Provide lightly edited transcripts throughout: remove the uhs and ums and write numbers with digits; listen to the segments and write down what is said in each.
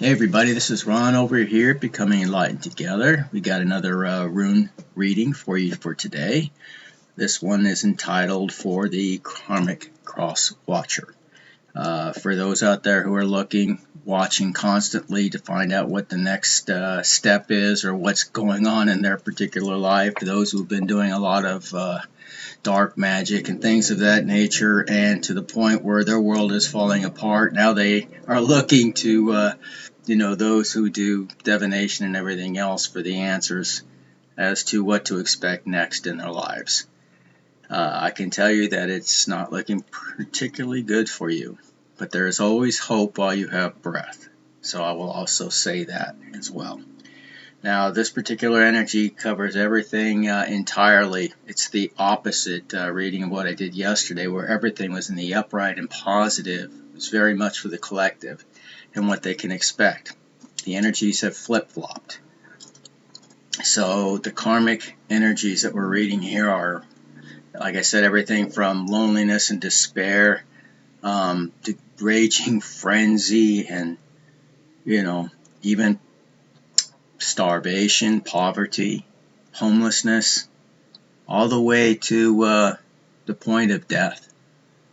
Hey everybody, this is Ron over here at Becoming Enlightened Together. We got another rune reading for you for today. This one is entitled For the Karmic Cross Watcher. For those out there who are watching constantly to find out what the next step is or what's going on in their particular life, those who've been doing a lot of dark magic and things of that nature, and to the point where their world is falling apart. Now they are looking to, those who do divination and everything else for the answers as to what to expect next in their lives. I can tell you that it's not looking particularly good for you, but there is always hope while you have breath. So I will also say that as well. Now, this particular energy covers everything entirely. It's the opposite reading of what I did yesterday, where everything was in the upright and positive. It's very much for the collective and what they can expect. The energies have flip-flopped. So the karmic energies that we're reading here are, like I said, everything from loneliness and despair to raging frenzy and, even starvation, poverty, homelessness, all the way to the point of death.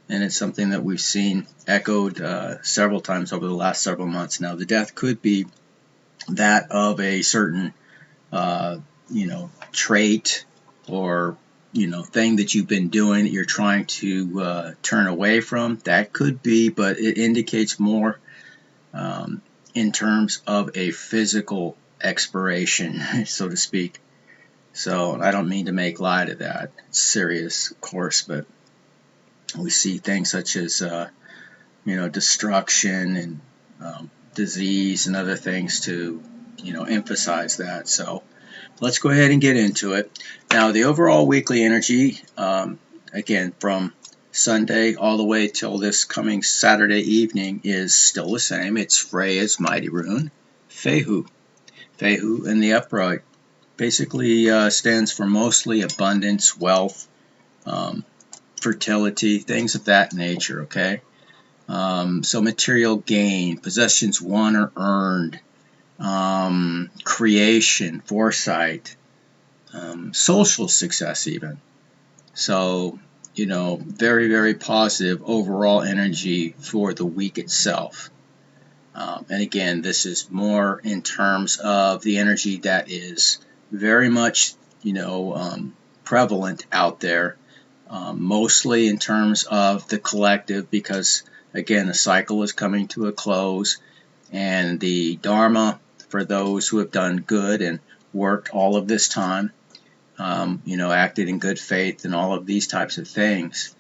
And it's something that we've seen echoed several times over the last several months. Now, the death could be that of a certain, trait or, thing that you've been doing that you're trying to turn away from. That could be, but it indicates more in terms of a physical expiration, so to speak. So I don't mean to make light of that. It's serious, of course, but we see things such as, destruction and disease and other things to, emphasize that. So let's go ahead and get into it. Now, the overall weekly energy, again, from Sunday all the way till this coming Saturday evening is still the same. It's Freya's Mighty Rune, Fehu. Fehu in the upright basically stands for mostly abundance, wealth, fertility, things of that nature, okay? So material gain, possessions won or earned, creation, foresight, social success even. So, very, very positive overall energy for the week itself. And again, this is more in terms of the energy that is very much, prevalent out there, mostly in terms of the collective, because, again, the cycle is coming to a close, and the Dharma, for those who have done good and worked all of this time, acted in good faith and all of these types of things,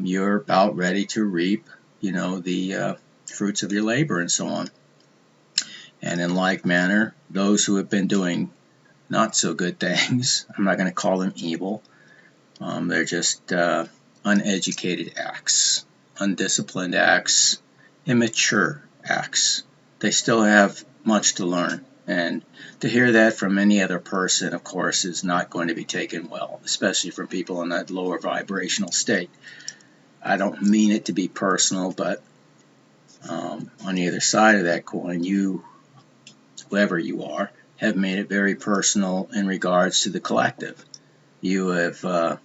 you're about ready to reap, the fruits of your labor and so on. And in like manner, those who have been doing not so good things, I'm not going to call them evil, they're just uneducated acts, undisciplined acts, immature acts. They still have much to learn. And to hear that from any other person, of course, is not going to be taken well, especially from people in that lower vibrational state. I don't mean it to be personal, but on the other side of that coin, you, whoever you are, have made it very personal in regards to the collective. You have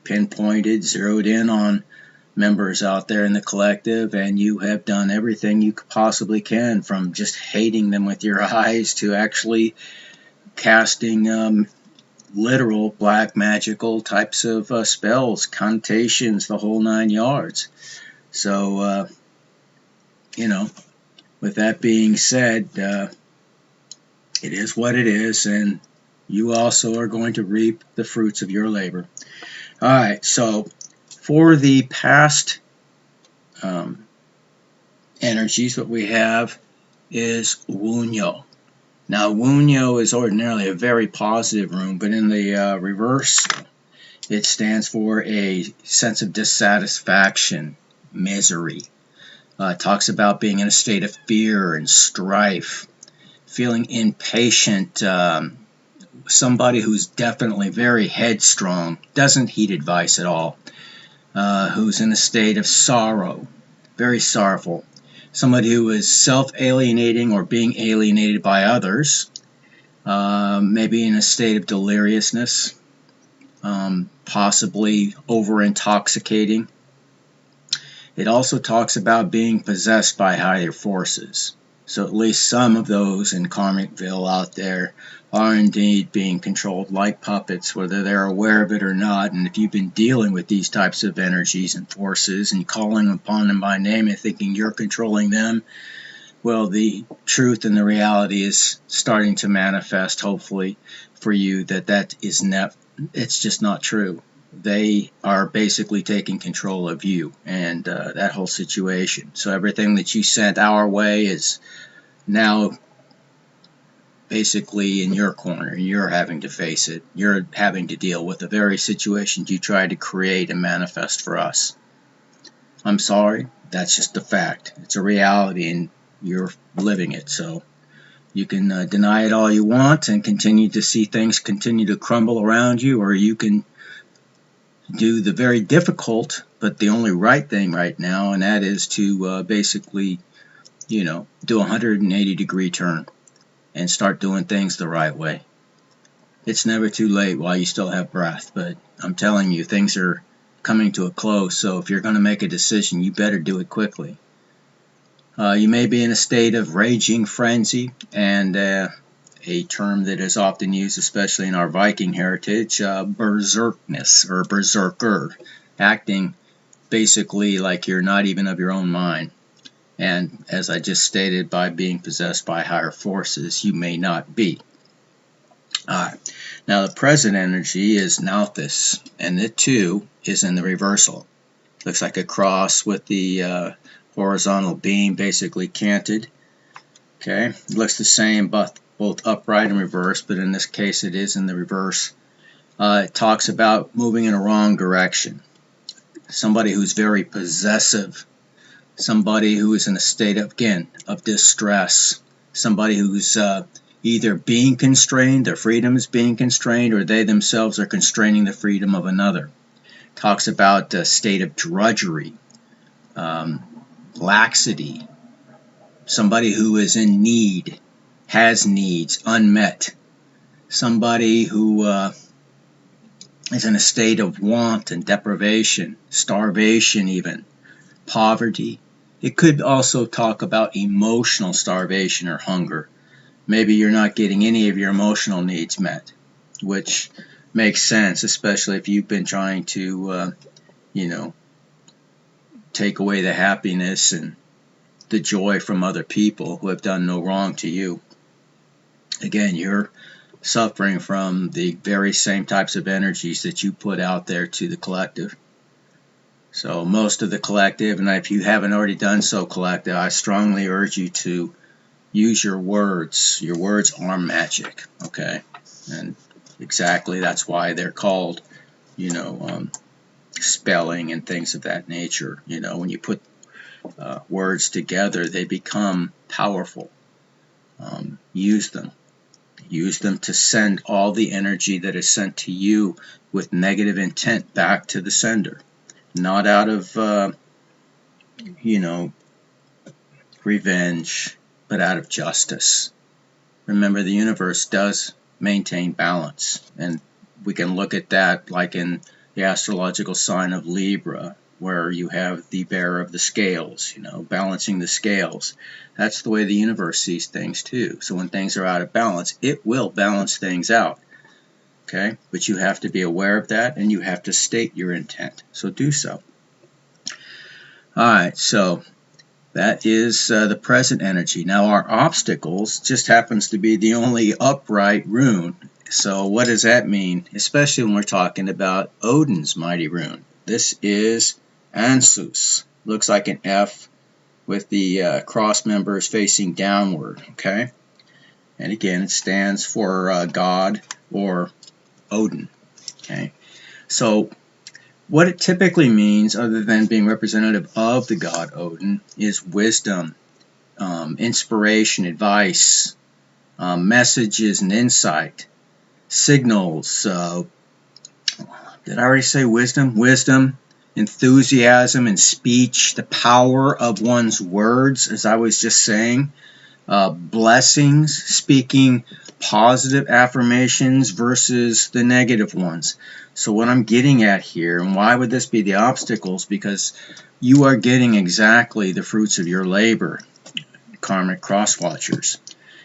pinpointed, zeroed in on members out there in the collective, and you have done everything you possibly can, from just hating them with your eyes to actually casting literal black magical types of spells, connotations, the whole 9 yards. So, with that being said, it is what it is, and you also are going to reap the fruits of your labor. All right, so for the past energies, what we have is Wunyo. Now, Wunyo is ordinarily a very positive rune, but in the reverse, it stands for a sense of dissatisfaction, misery. It talks about being in a state of fear and strife, feeling impatient, somebody who's definitely very headstrong, doesn't heed advice at all, who's in a state of sorrow, very sorrowful, somebody who is self-alienating or being alienated by others, maybe in a state of deliriousness, possibly over-intoxicating. It also talks about being possessed by higher forces. So at least some of those in Karmicville out there are indeed being controlled like puppets, whether they're aware of it or not. And if you've been dealing with these types of energies and forces and calling upon them by name and thinking you're controlling them, well, the truth and the reality is starting to manifest, hopefully, for you that is it's just not true. They are basically taking control of you and that whole situation. So everything that you sent our way is now basically in your corner. You're having to face it. You're having to deal with the very situations you tried to create and manifest for us. I'm sorry, that's just a fact. It's a reality and you're living it. So you can deny it all you want and continue to see things continue to crumble around you, or you can do the very difficult but the only right thing right now, and that is to basically, do a 180-degree turn and start doing things the right way. It's never too late while you still have breath, but I'm telling you, things are coming to a close, so if you're going to make a decision, you better do it quickly. You may be in a state of raging frenzy, and a term that is often used, especially in our Viking heritage, berserkness or berserker, acting basically like you're not even of your own mind. And as I just stated, by being possessed by higher forces, you may not be. Alright, now the present energy is Nauthis, and it too is in the reversal. Looks like a cross with the horizontal beam basically canted. Okay, it looks the same both upright and reverse, but in this case it is in the reverse. It talks about moving in a wrong direction. Somebody who's very possessive. Somebody who is in a state of, again, of distress. Somebody who's either being constrained, their freedom is being constrained, or they themselves are constraining the freedom of another. Talks about a state of drudgery, laxity. Somebody who is in need, has needs unmet. Somebody who is in a state of want and deprivation, starvation even, poverty. It could also talk about emotional starvation or hunger. Maybe you're not getting any of your emotional needs met, which makes sense, especially if you've been trying to, take away the happiness and the joy from other people who have done no wrong to you. Again, you're suffering from the very same types of energies that you put out there to the collective. So most of the collective, and if you haven't already done so, collective, I strongly urge you to use your words. Your words are magic, okay? And exactly that's why they're called, spelling and things of that nature. When you put words together, they become powerful. Use them. Use them to send all the energy that is sent to you with negative intent back to the sender. Not out of, revenge, but out of justice. Remember, the universe does maintain balance, and we can look at that like in the astrological sign of Libra, where you have the bearer of the scales, balancing the scales. That's the way the universe sees things too. So when things are out of balance, it will balance things out. Okay? But you have to be aware of that, and you have to state your intent. So do so. Alright, so that is the present energy. Now our obstacles just happens to be the only upright rune. So what does that mean? Especially when we're talking about Odin's mighty rune. This is Ansus. Looks like an F with the cross members facing downward. Okay? And again, it stands for God or Odin. Okay? So what it typically means, other than being representative of the god Odin, is wisdom, inspiration, advice, messages and insight, signals. Did I already say wisdom? Wisdom, enthusiasm and speech, the power of one's words, as I was just saying, blessings, speaking positive affirmations versus the negative ones. So what I'm getting at here, and why would this be the obstacles? Because you are getting exactly the fruits of your labor, karmic cross-watchers.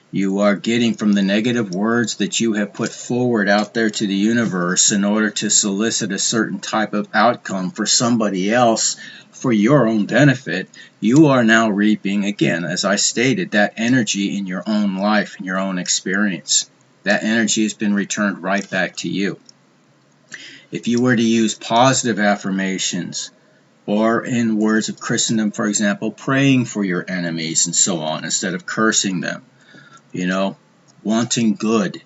You are getting from the negative words that you have put forward out there to the universe in order to solicit a certain type of outcome for somebody else for your own benefit. You are now reaping, again, as I stated, that energy in your own life, in your own experience. That energy has been returned right back to you. If you were to use positive affirmations, or in words of Christendom, for example, praying for your enemies and so on, instead of cursing them, wanting good,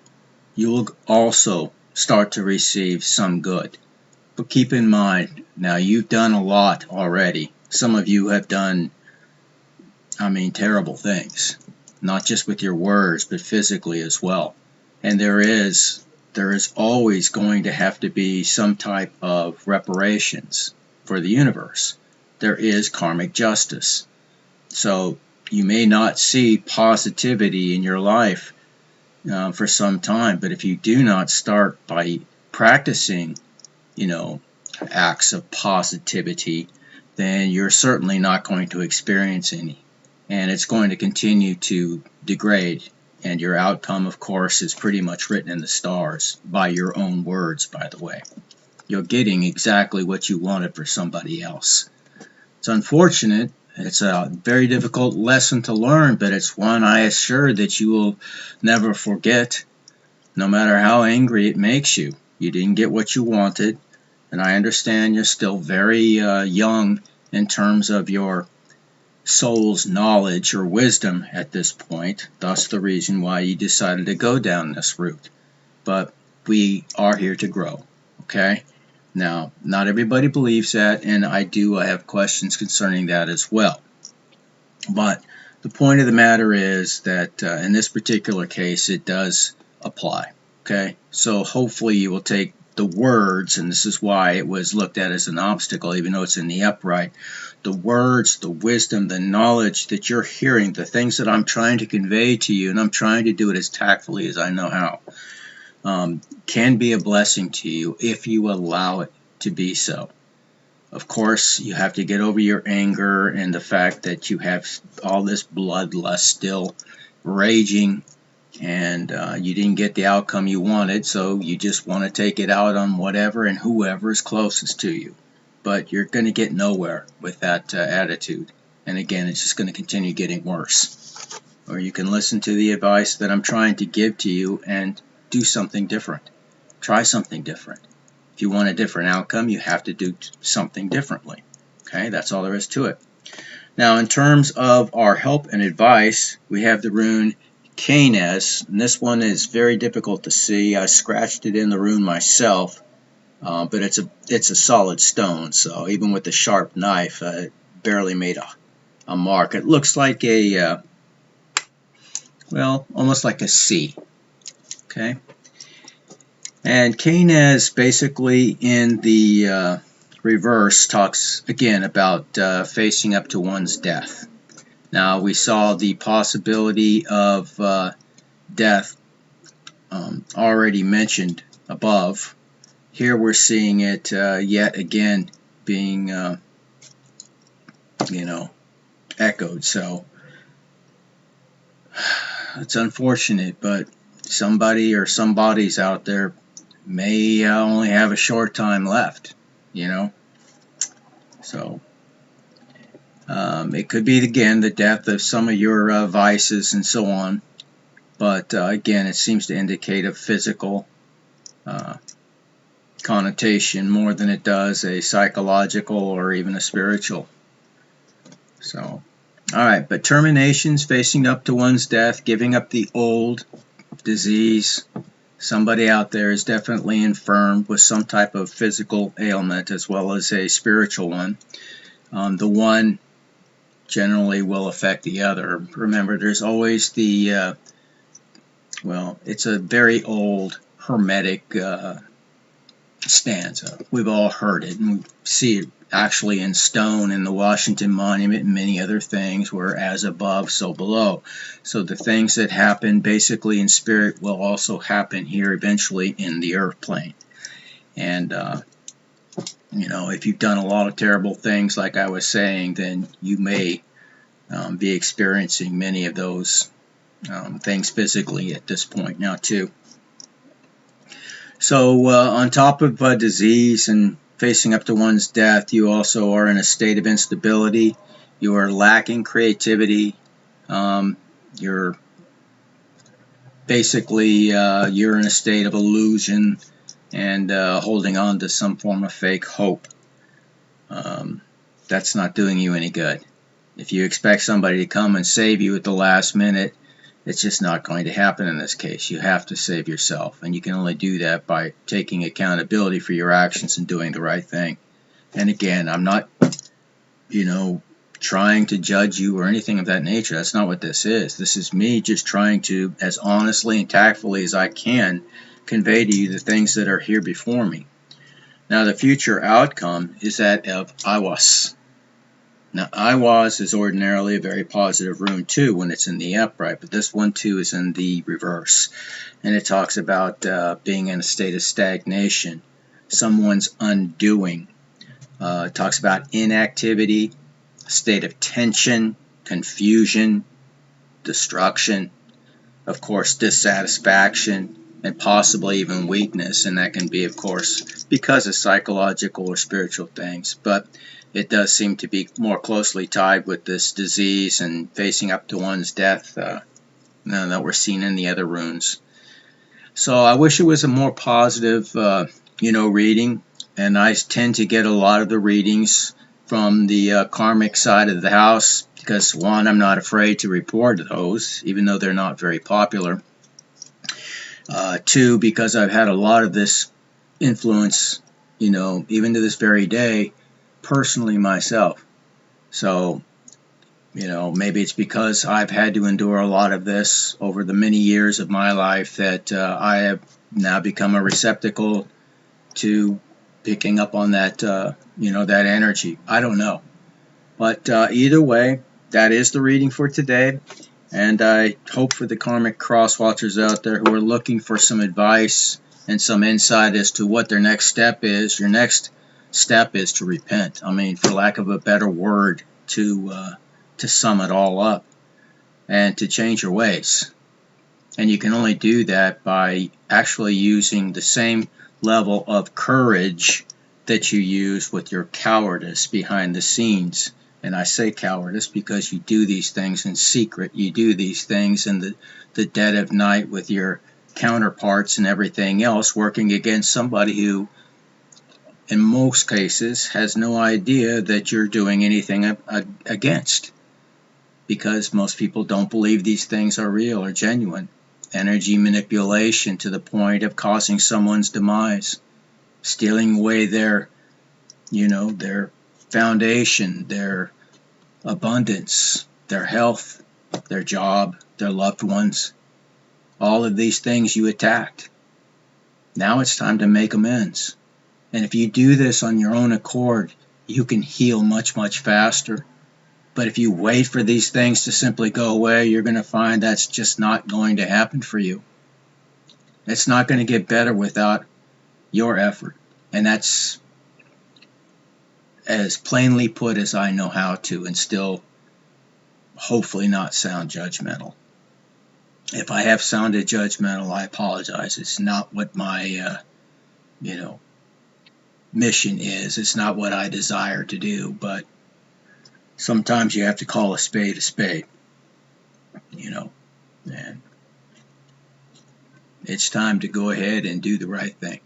you will also start to receive some good. But keep in mind, now you've done a lot already. Some of you have done, terrible things, not just with your words, but physically as well. And there is always going to have to be some type of reparations for the universe. There is karmic justice. So you may not see positivity in your life for some time, but if you do not start by practicing, acts of positivity, then you're certainly not going to experience any, and it's going to continue to degrade, and your outcome, of course, is pretty much written in the stars by your own words, by the way. You're getting exactly what you wanted for somebody else. It's unfortunate. It's a very difficult lesson to learn, but it's one I assure that you will never forget, no matter how angry it makes you. You didn't get what you wanted, and I understand you're still very young in terms of your soul's knowledge or wisdom at this point, thus the reason why you decided to go down this route. But we are here to grow, okay? Now, not everybody believes that, and I have questions concerning that as well. But the point of the matter is that in this particular case, it does apply, okay? So hopefully you will take the words, and this is why it was looked at as an obstacle, even though it's in the upright, the words, the wisdom, the knowledge that you're hearing, the things that I'm trying to convey to you, and I'm trying to do it as tactfully as I know how, can be a blessing to you if you allow it to be so. Of course, you have to get over your anger and the fact that you have all this bloodlust still raging, and you didn't get the outcome you wanted, so you just want to take it out on whatever and whoever is closest to you. But you're going to get nowhere with that attitude. And again, it's just going to continue getting worse. Or you can listen to the advice that I'm trying to give to you and do something different. Try something different. If you want a different outcome, you have to do something differently. Okay, that's all there is to it. Now, in terms of our help and advice, we have the rune Canes, and this one is very difficult to see. I scratched it in the rune myself, but it's a solid stone, so even with a sharp knife, it barely made a mark. It looks like almost like a C. Okay. And Canes basically in the reverse talks again about facing up to one's death. Now we saw the possibility of death already mentioned above. Here we're seeing it yet again being echoed. So it's unfortunate, but somebody or some bodies out there may only have a short time left, So it could be, again, the death of some of your vices and so on. But again, it seems to indicate a physical connotation more than it does a psychological or even a spiritual. So, all right, but terminations, facing up to one's death, giving up the old, disease. Somebody out there is definitely infirmed with some type of physical ailment as well as a spiritual one. The one generally will affect the other. Remember, there's always the, it's a very old Hermetic stanza. We've all heard it, and we see it actually in stone in the Washington Monument, and many other things were as above, so below. So the things that happen basically in spirit will also happen here eventually in the earth plane. And you know, if you've done a lot of terrible things, like I was saying, then you may be experiencing many of those things physically at this point now too. So on top of disease and facing up to one's death, you also are in a state of instability. You are lacking creativity. You're basically you're in a state of illusion and holding on to some form of fake hope. That's not doing you any good. If you expect somebody to come and save you at the last minute, it's just not going to happen in this case. You have to save yourself, and you can only do that by taking accountability for your actions and doing the right thing. And again, I'm not, you know, trying to judge you or anything of that nature. That's not what this is. This is me just trying to, as honestly and tactfully as I can, convey to you the things that are here before me. Now, the future outcome is that of I was. Now, I was is ordinarily a very positive rune too when it's in the upright, but this one too is in the reverse. And it talks about being in a state of stagnation, someone's undoing. It talks about inactivity, a state of tension, confusion, destruction, of course, dissatisfaction, and possibly even weakness. And that can be, of course, because of psychological or spiritual things. But it does seem to be more closely tied with this disease and facing up to one's death that we're seeing in the other runes. So I wish it was a more positive, reading. And I tend to get a lot of the readings from the karmic side of the house because, one, I'm not afraid to report those, even though they're not very popular. Two, because I've had a lot of this influence, even to this very day, personally myself. So, maybe it's because I've had to endure a lot of this over the many years of my life that I have now become a receptacle to picking up on that, that energy. I don't know. But either way, that is the reading for today. And I hope for the karmic cross watchers out there who are looking for some advice and some insight as to what their next step is. Your next step is to repent. I mean, for lack of a better word, to sum it all up, and to change your ways. And you can only do that by actually using the same level of courage that you use with your cowardice behind the scenes. And I say cowardice because you do these things in secret. You do these things in the dead of night with your counterparts and everything else, working against somebody who, in most cases, has no idea that you're doing anything against. Because most people don't believe these things are real or genuine. Energy manipulation to the point of causing someone's demise. Stealing away their foundation, their abundance, their health, their job, their loved ones. All of these things you attacked. Now it's time to make amends. And if you do this on your own accord, you can heal much, much faster. But if you wait for these things to simply go away, you're going to find that's just not going to happen for you. It's not going to get better without your effort. And that's as plainly put as I know how to, and still hopefully not sound judgmental. If I have sounded judgmental, I apologize. It's not what my, mission is. It's not what I desire to do, but sometimes you have to call a spade, and it's time to go ahead and do the right thing.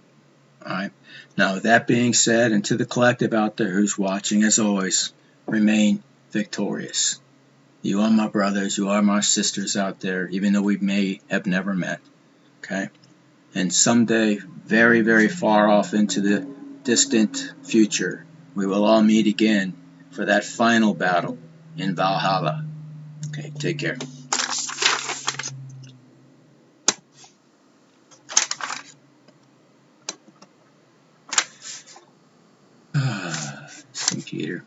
All right. Now, with that being said, and to the collective out there who's watching, as always, remain victorious. You are my brothers, you are my sisters out there, even though we may have never met. Okay? And someday, very, very far off into the distant future, we will all meet again for that final battle in Valhalla. Okay, take care. Some initiator.